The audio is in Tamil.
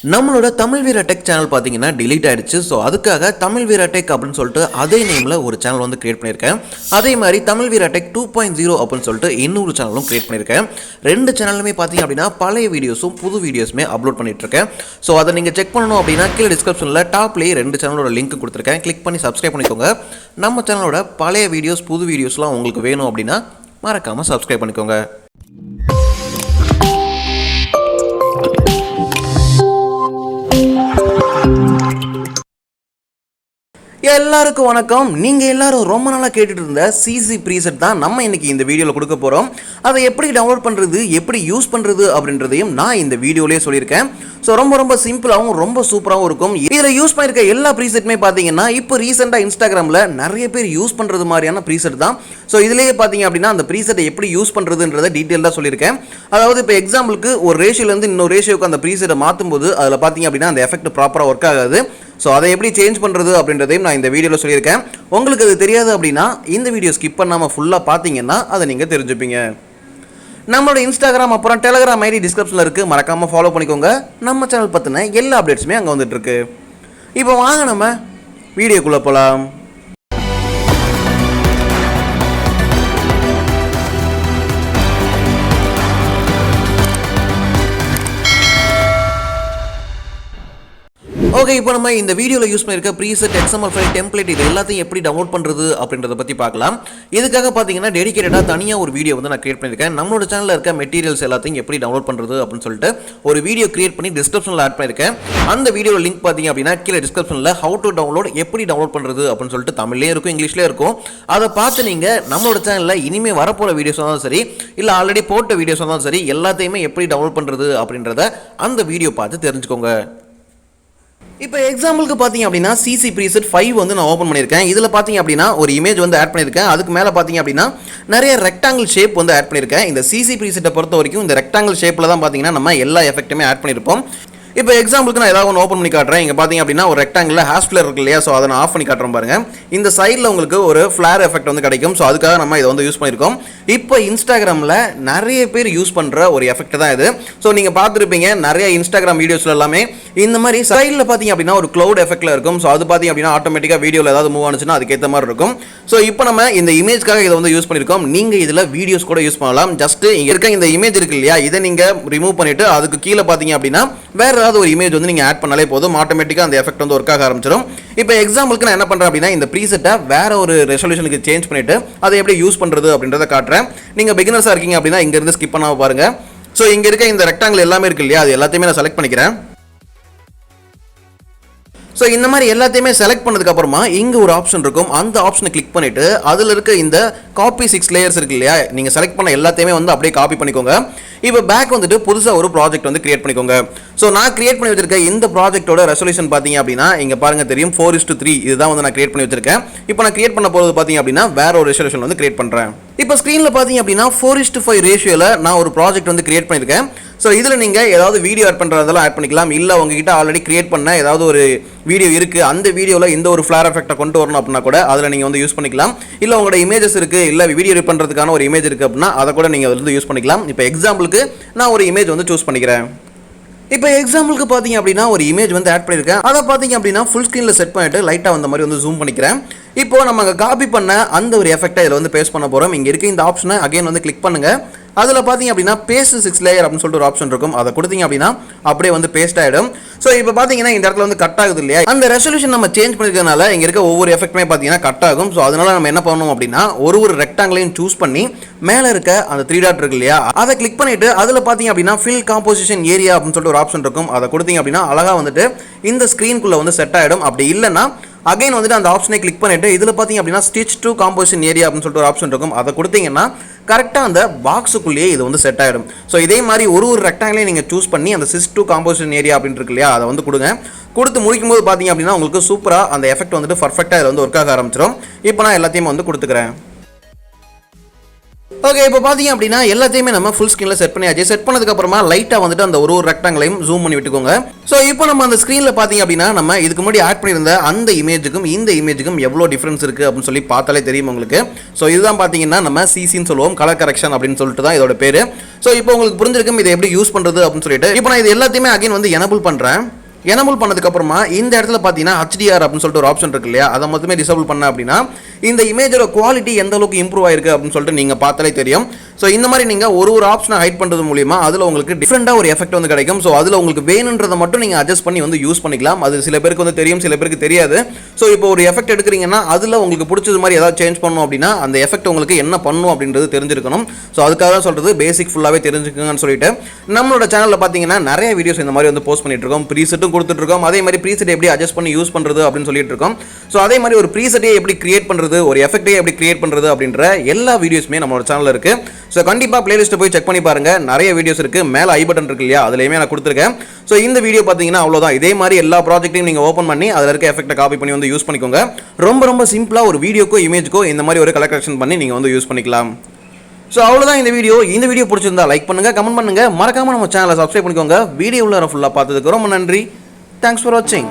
நம்மளோட Tamilvratech சேனல் பாத்தீங்கன்னா delete ஆயிடுச்சு. சோ அதுக்காக Tamilvratech அப்படினு சொல்லிட்டு அதே நேம்ல ஒரு சேனல் வந்து கிரியேட் பண்ணிருக்கேன். அதே மாதிரி Tamilvratech 2.0 அப்படினு சொல்லிட்டு இன்னொரு சேனலும் கிரியேட் பண்ணிருக்கேன். ரெண்டு சேனலுமே பாத்தீங்க அப்படினா பழைய வீடியோஸும் புது வீடியோஸ்மே அப்லோட் பண்ணிட்டு இருக்கேன். சோ அத நீங்க செக் பண்ணனும் அப்படினா கீழ டிஸ்கிரிப்ஷன்ல டாப்லயே ரெண்டு சேனலோட லிங்க் கொடுத்திருக்கேன். கிளிக் பண்ணி சப்ஸ்கிரைப் பண்ணிக்கோங்க. நம்ம சேனலோட பழைய வீடியோஸ் புது வீடியோஸ்லாம் உங்களுக்கு வேணும் அப்படினா மறக்காம சப்ஸ்கிரைப் பண்ணிக்கோங்க. எல்லாருக்கும் வணக்கம். நீங்க எல்லாரும் ரொம்ப நாளா கேட்டுட்டு இருந்த சிசி ப்ரீசெட் தான் நம்ம இன்னைக்கு இந்த வீடியோல கொடுக்க போறோம். அதை எப்படி டவுன்லோட் பண்றது, எப்படி யூஸ் பண்றது அப்படின்றதையும் நான் இந்த வீடியோலயே சொல்லியிருக்கேன். ஸோ ரொம்ப சிம்பிளாகவும் ரொம்ப சூப்பராகவும் இருக்கும். இதில் யூஸ் பண்ணியிருக்க எல்லா ப்ரீசெட்டுமே பார்த்தீங்கன்னா இப்போ ரீசெண்டாக இன்ஸ்டாகிராமில் நிறைய பேர் யூஸ் பண்ணுறது மாதிரியான ப்ரீசெட் தான். ஸோ இதிலேயே பார்த்தீங்க அப்படின்னா அந்த ப்ரீசெட்டை எப்படி யூஸ் பண்ணுறதுன்றதை டீட்டெயிலாக சொல்லியிருக்கேன். அதாவது இப்போ எக்ஸாம்பிளுக்கு ஒரு ரேஷியோலேருந்து இன்னொரு ரேஷியோக்கு அந்த ப்ரீசெட்டை மாற்றும் போது அதில் பார்த்தீங்க அப்படின்னா அந்த எஃபெக்ட் ப்ராப்பராக ஒர்க் ஆகாது. ஸோ அதை எப்படி சேஞ்ச் பண்ணுறது அப்படின்றதையும் நான் இந்த வீடியோவில் சொல்லியிருக்கேன். உங்களுக்கு அது தெரியாது அப்படின்னா இந்த வீடியோ ஸ்கிப் பண்ணாமல் ஃபுல்லாக பார்த்தீங்கன்னா அதை நீங்கள் தெரிஞ்சுப்பீங்க. நம்மளோட இன்ஸ்டாகிராம் அப்புறம் டெலிகிராம் ஐடி டிஸ்கிரிப்ஷனில் இருக்குது, மறக்காமல் ஃபாலோ பண்ணிக்கோங்க. நம்ம சேனல் பற்றின எல்லா அப்டேட்ஸுமே அங்கே வந்துட்டுருக்கு. இப்போ வாங்க நம்ம வீடியோக்குள்ளே போகலாம். ஓகே, இப்போ நம்ம இந்த வீடியோவில் யூஸ் பண்ணியிருக்க ப்ரீசெட் XML ஃபைல் டெம்ப்ளேட் இது எல்லாத்தையும் எப்படி டவுன்லோட் பண்ணுறது அப்படின்றத பற்றி பார்க்கலாம். இதுக்காக பார்த்தீங்கன்னா டெடிகேட்டடாக தனியாக ஒரு வீடியோ வந்து நான் கிரியேட் பண்ணியிருக்கேன். நம்மளோட சேனலில் இருக்க மெட்டீரியல்ஸ் எல்லாத்தையும் எப்படி டவுன்லோட் பண்ணுறது அப்படின்னு சொல்லிட்டு ஒரு வீடியோ கிரியேட் பண்ணி டிஸ்கிரிப்ஷனில் ஆட் பண்ணியிருக்கேன். அந்த வீடியோ லிங்க் பார்த்தீங்க அப்படின்னா கீழே டிஸ்கிரிப்ஷனில் ஹவு டு டவுன்லோட் எப்படி டவுன்லோட் பண்ணுறது அப்படின்னு சொல்லிட்டு தமிழ்லேயே இருக்கும், இங்கிலீஷ்லேயே இருக்கும். அதை பார்த்து நீங்கள் நம்மளோட சேனலில் இனிமேல் வரப்போகிற வீடியோஸ் தான் சரி, இல்லை ஆல்ரெடி போட்ட வீடியோஸ் தான் சரி, எல்லாத்தையுமே எப்படி டவுன்லோட் பண்ணுறது அப்படின்றத அந்த வீடியோ பார்த்து தெரிஞ்சுக்கோங்க. இப்போ எக்ஸாம்பிளுக்கு பார்த்தீங்க அப்படின்னா சிசி ப்ரீசெட் 5 வந்து நான் ஓப்பன் பண்ணியிருக்கேன். இதில் பார்த்தீங்க அப்படின்னா ஒரு இமேஜ் வந்து ஆட் பண்ணியிருக்கேன். அதுக்கு மேலே பார்த்தீங்க அப்படின்னா நிறைய ரெக்டாங்கிள் ஷேப் வந்து ஆட் பண்ணியிருக்கேன். இந்த சிசி ப்ரீசெட்டை பொறுத்த வரைக்கும் இந்த ரெக்டாங்கிள் ஷேப்பில் தான் பார்த்தீங்கன்னா நம்ம எல்லா எஃபெக்ட்டுமே ஆட் பண்ணியிருப்போம். இப்போ எக்ஸாம்பிளுக்கு நான் ஏதாவது ஒன்று ஓப்பன் பண்ணி காட்டுறேன். இங்கே பார்த்தீங்க அப்படின்னா ஒரு ரெக்டாங்கில் ஹேஷ் ஃப்ளேர் இருக்கு இல்லையா, ஸோ அதை நான் ஆஃப் பண்ணி காட்டுறேன் பாருங்க. இந்த சைடில் உங்களுக்கு ஒரு ஃப்ளேர் எஃபெக்ட் வந்து கிடைக்கும். ஸோ அதுக்காக நம்ம இதை வந்து யூஸ் பண்ணியிருக்கோம். இப்போ இன்ஸ்டாகிராமில் நிறைய பேர் யூஸ் பண்ணுற ஒரு எஃபெக்ட் தான் இது. ஸோ நீங்கள் பார்த்துருப்பீங்க நிறைய இன்ஸ்டாகிராம் வீடியோஸில் எல்லாமே இந்த மாதிரி சைடில் பார்த்தீங்க அப்படின்னா ஒரு க்ளவுட் எஃபெக்ட்டில் இருக்கும். ஸோ அது பார்த்தீங்க அப்படின்னா ஆட்டோமேட்டிக்காக வீடியோவில் ஏதாவது மூவ் ஆனிச்சுன்னா அதுக்கேற்ற மாதிரி இருக்கும். ஸோ இப்போ நம்ம இந்த இமேஜ்க்காக இதை வந்து யூஸ் பண்ணியிருக்கோம். நீங்கள் இதில் வீடியோஸ் கூட யூஸ் பண்ணலாம். ஜஸ்ட் இங்கே இருக்க இந்த இமேஜ் இருக்கு இல்லையா, இதை நீங்கள் ரிமூவ் பண்ணிவிட்டு அதுக்கு கீழே பார்த்தீங்க அப்படின்னா வேறு ஏதாவது ஒரு இமேஜ் வந்து நீங்கள் ஆட் பண்ணாலே போதும், ஆட்டோமேட்டிக்காக அந்த எஃபெக்ட் வந்து ஒர்க் ஆக ஆரம்பிச்சிடும். இப்போ எக்ஸாம்பிளுக்கு நான் என்ன பண்ணுறேன் அப்படின்னா இந்த ப்ரீசெட்டை வேற ஒரு ரெசல்யூஷனுக்கு சேஞ்ச் பண்ணிவிட்டு அதை எப்படி யூஸ் பண்ணுறது அப்படின்றத காட்டுறேன். நீங்கள் பிகினர்ஸாக இருக்கீங்க அப்படின்னா இங்கேருந்து ஸ்கிப் பண்ணாமல் பாருங்கள். ஸோ இங்கே இருக்க இந்த ரெக்டாங்கிள் எல்லாமே இருக்கு இல்லையா, அது எல்லாத்தையுமே நான் செலக்ட் பண்ணிக்கிறேன். ஸோ இந்த மாதிரி எல்லாத்தையுமே செலக்ட் பண்ணதுக்கு அப்புறமா இங்கே ஒரு ஆப்ஷன் இருக்கும். அந்த ஆப்ஷனை கிளிக் பண்ணிட்டு அதில் இருக்க இந்த காப்பி 6 லேயர்ஸ் இருக்கு இல்லையா, நீங்கள் செலக்ட் பண்ண எல்லாத்தையுமே வந்து அப்படியே காப்பி பண்ணிக்கோங்க. இப்போ பேக் வந்துட்டு புதுசாக ஒரு ப்ராஜெக்ட் வந்து கிரியேட் பண்ணிக்கோங்க. ஸோ நான் கிரியேட் பண்ணி வச்சிருக்க இந்த ப்ராஜெக்டோட ரெசல்யூஷன் பார்த்தீங்க அப்படின்னா இங்கே பாருங்க தெரியும் 4:3 இதுதான் வந்து நான் கிரியேட் பண்ணி வச்சிருக்கேன். இப்போ நான் கிரியேட் பண்ண போகிறது பார்த்தீங்க அப்படின்னா வேற ஒரு ரெசல்யூஷன் வந்து கிரியேட் பண்ணுறேன். இப்போ ஸ்க்ரீனில் பார்த்தீங்க அப்படின்னா 4:5 ரேஷியோவில் நான் ஒரு ப்ராஜெக்ட் வந்து கிரியேட் பண்ணியிருக்கேன். ஸோ இதில் நீங்கள் ஏதாவது வீடியோ ஆட் பண்ணுறதெல்லாம் ஆட் பண்ணிக்கலாம். இல்லை உங்ககிட்ட ஆல்ரெடி கிரியேட் பண்ண ஏதாவது ஒரு வீடியோ இருக்குது, அந்த வீடியோவில் இந்த ஒரு ஃப்ளார் எஃபெக்ட்டை கொண்டு வரணும் அப்படின்னா கூட அதில் நீங்கள் வந்து யூஸ் பண்ணிக்கலாம். இல்லை உங்களோட இமேஜஸ் இருக்குது, இல்லை வீடியோ எடிட் பண்ணுறதுக்கான ஒரு இமேஜ் இருக்குது அப்படின்னா அதை கூட நீங்கள் அதில் வந்து யூஸ் பண்ணிக்கலாம். இப்போ எக்ஸாம்பிளுக்கு நான் ஒரு இமேஜ் வந்து சூஸ் பண்ணிக்கிறேன். இப்போ எக்ஸாம்பிளுக்கு பார்த்தீங்க அப்படின்னா ஒரு இமேஜ் வந்து ஆட் பண்ணியிருக்கேன். அதை பார்த்தீங்க அப்படின்னா ஃபுல் ஸ்க்ரீனில் செட் பண்ணிட்டு லைட்டாக வந்த மாதிரி வந்து ஜூம் பண்ணிக்கிறேன். இப்போ நம்ம அங்கே காப்பி பண்ண அந்த ஒரு எஃபெக்டை இதில் வந்து பேஸ்ட் பண்ண போகிறோம். இங்கே இருக்க இந்த ஆப்ஷனை அகைன் வந்து கிளிக் பண்ணுங்கள். அதில் பார்த்தீங்க அப்படின்னா பேஸ்ட் 6 லேயர் அப்படின்னு சொல்லிட்டு ஒரு ஆப்ஷன் இருக்கும். அதை கொடுத்தீங்க அப்படின்னா அப்படியே வந்து பேஸ்ட் ஆகிடும். ஸோ இப்போ பார்த்தீங்கன்னா இந்த இடத்துல வந்து கட் ஆகுது இல்லையா, அந்த ரெசல்யூஷன் நம்ம சேஞ்ச் பண்ணிக்கிறதுனால இங்கே இருக்க ஒவ்வொரு எஃபெக்ட்டுமே பார்த்தீங்கன்னா கட் ஆகும். ஸோ அதனால நம்ம என்ன பண்ணணும் அப்படின்னா ஒரு ரெக்டாங்கிளையும் சூஸ் பண்ணி மேலே இருக்க அந்த 3 டாட் இருக்கு இல்லையா, அதை கிளிக் பண்ணிட்டு அதில் பார்த்தீங்க அப்படின்னா ஃபில் காம்போசிஷன் ஏரியா அப்படின்னு சொல்லிட்டு ஒரு ஆப்ஷன் இருக்கும். அதை கொடுத்தீங்க அப்படின்னா அழகாக வந்துட்டு இந்த ஸ்க்ரீனுக்குள்ளே வந்து செட் ஆகிடும். அப்படி இல்லைன்னா அகைன் வந்துட்டு அந்த ஆப்ஷனை கிளிக் பண்ணிட்டு இதில் பார்த்தீங்க அப்படின்னா ஸ்டிச் டு காம்போசிஷன் ஏரியா அப்படின்னு சொல்லிட்டு ஒரு ஆப்ஷன் இருக்கும். அதை கொடுத்தீங்கன்னா கரெக்டாக அந்த பாக்ஸுக்குள்ளேயே இது வந்து செட் ஆகிடும். ஸோ இதே மாதிரி ஒரு ரெக்டாங்கிளையும் நீங்கள் சூஸ் பண்ணி அந்த ஸ்டிச் டு காம்போசிஷன் ஏரியா அப்படின்னு இருக்கு இல்லையா, அதை வந்து கொடுங்க. கொடுத்து முடிக்கும் போது பார்த்தீங்க அப்படின்னா உங்களுக்கு சூப்பராக அந்த எஃபெக்ட் வந்துட்டு பர்ஃபெக்டாக இதில் வந்து ஒர்க் ஆக ஆரம்பிச்சிடும். இப்போ நான் எல்லாத்தையும் வந்து கொடுத்துக்கிறேன். ஓகே, இப்போ பார்த்தீங்க அப்படின்னா எல்லாத்தையுமே நம்ம ஃபுல் ஸ்க்ரீனில் செட் பண்ணியாச்சு. செட் பண்ணதுக்கப்புறமா லைட்டாக வந்துட்டு அந்த ஒரு ரெக்டாங்கிளையும் ஜூம் பண்ணி விட்டுக்கோங்க. ஸோ இப்போ நம்ம அந்த ஸ்க்ரீனில் பார்த்தீங்க அப்படின்னா நம்ம இதுக்கு முன்னாடி ஆட் பண்ணியிருந்த அந்த இமேஜுக்கும் இந்த இமேஜுக்கும் எவ்வளோ டிஃப்ரென்ஸ் இருக்குது அப்படின்னு சொல்லி பார்த்தாலே தெரியும் உங்களுக்கு. ஸோ இதுதான் பார்த்தீங்கன்னா நம்ம சிசின்னு சொல்லுவோம், கலர் கரெக்ஷன் அப்படின்னு சொல்லிட்டு தான் இதோட பேர். ஸோ இப்போ உங்களுக்கு புரிஞ்சிருக்கும் இதை எப்படி யூஸ் பண்ணுறது அப்படின்னு சொல்லிட்டு. இப்போ நான் இது எல்லாத்தையுமே அகைன் வந்து எனபிள் பண்ணுறேன். எனபிள் பண்ணதுக்கப்புறமா இந்த இடத்துல பார்த்தீங்கன்னா HDR அப்படின்னு சொல்லிட்டு ஒரு ஆப்ஷன் இருக்கு இல்லையா, அதை மொத்தமே டிசபிள் பண்ண அப்படின்னா இந்த இமேஜோட குவாலிட்டி எந்த அளவுக்கு இம்ப்ரூவ் ஆயிருக்கு அப்படின்னு சொல்லிட்டு நீங்கள் பார்த்தாலே தெரியும். ஸோ இந்த மாதிரி நீங்கள் ஒரு ஆப்ஷனை ஹைட் பண்ணுறது மூலியமா அதில் உங்களுக்கு டிஃப்ரெண்டாக ஒரு எஃபெக்ட் வந்து கிடைக்கும். ஸோ அதில் உங்களுக்கு வேணுன்றதை மட்டும் நீங்கள் அட்ஜஸ்ட் பண்ணி வந்து யூஸ் பண்ணிக்கலாம். அது சில பேருக்கு வந்து தெரியும், சில பேருக்கு தெரியாது. ஸோ இப்போ ஒரு எஃபெக்ட் எடுக்கிறீங்கன்னா அதில் உங்களுக்கு பிடிச்சது மாதிரி ஏதாவது சேஞ்ச் பண்ணணும் அப்படின்னா அந்த எஃபெக்ட் உங்களுக்கு என்ன பண்ணும் அப்படின்றது தெரிஞ்சிருக்கணும். ஸோ அதுக்காக தான் சொல்கிறது பேசிக் ஃபுல்லாகவே தெரிஞ்சுக்கோங்கன்னு சொல்லிட்டு நம்மளோட சேனலில் பார்த்தீங்கன்னா நிறைய வீடியோஸ் இந்த மாதிரி வந்து போஸ்ட் பண்ணிட்டு இருக்கோம். ப்ரீசெட்டும் கொடுத்துட்ருக்கோம். அதே மாதிரி ப்ரீசெட் எப்படி அட்ஜஸ்ட் பண்ணி யூஸ் பண்ணுறது அப்படின்னு சொல்லிட்டு இருக்கோம். ஸோ அதே மாதிரி ஒரு ப்ரீசெட்டே எப்படி கிரியேட் பண்ணுறது, ஒரு எஃபெக்டே எப்படி கிரியேட் பண்ணுறது அப்படின்ற எல்லா வீடியோஸுமே நம்மளோட சேனலில் இருக்குது. ஸோ கண்டிப்பாக பிளேலிஸ்ட்டை போய் செக் பண்ணி பாருங்கள். நிறைய வீடியோஸ் இருக்குது. மேலே ஐ பட்டன் இருக்கு இல்லையா, அதுலேயுமே நான் கொடுத்துருக்கேன். ஸோ இந்த வீடியோ பார்த்தீங்கன்னா அவ்வளோதான். இதே மாதிரி எல்லா ப்ராஜெக்ட்டையும் நீங்கள் ஓப்பன் பண்ணி அதில் இருக்க எஃபெக்ட்டை காப்பி பண்ணி வந்து யூஸ் பண்ணிக்கோங்க. ரொம்ப சிம்பிளாக ஒரு வீடியோக்கோ இமேஜ்க்கோ இந்த மாதிரி ஒரு கலர் கரெக்ஷன் பண்ணி நீங்கள் வந்து யூஸ் பண்ணிக்கலாம். ஸோ அவ்வளோதான் இந்த வீடியோ பிடிச்சிருந்தா லைக் பண்ணுங்கள், கமெண்ட் பண்ணுங்கள், மறக்காமல் நம்ம சேனலை சப்ஸ்கிரைப் பண்ணிக்கோங்க. வீடியோ உள்ள ஃபுல்லாக பார்த்ததுக்கு ரொம்ப நன்றி. தேங்க்ஸ் ஃபார் வாட்சிங்.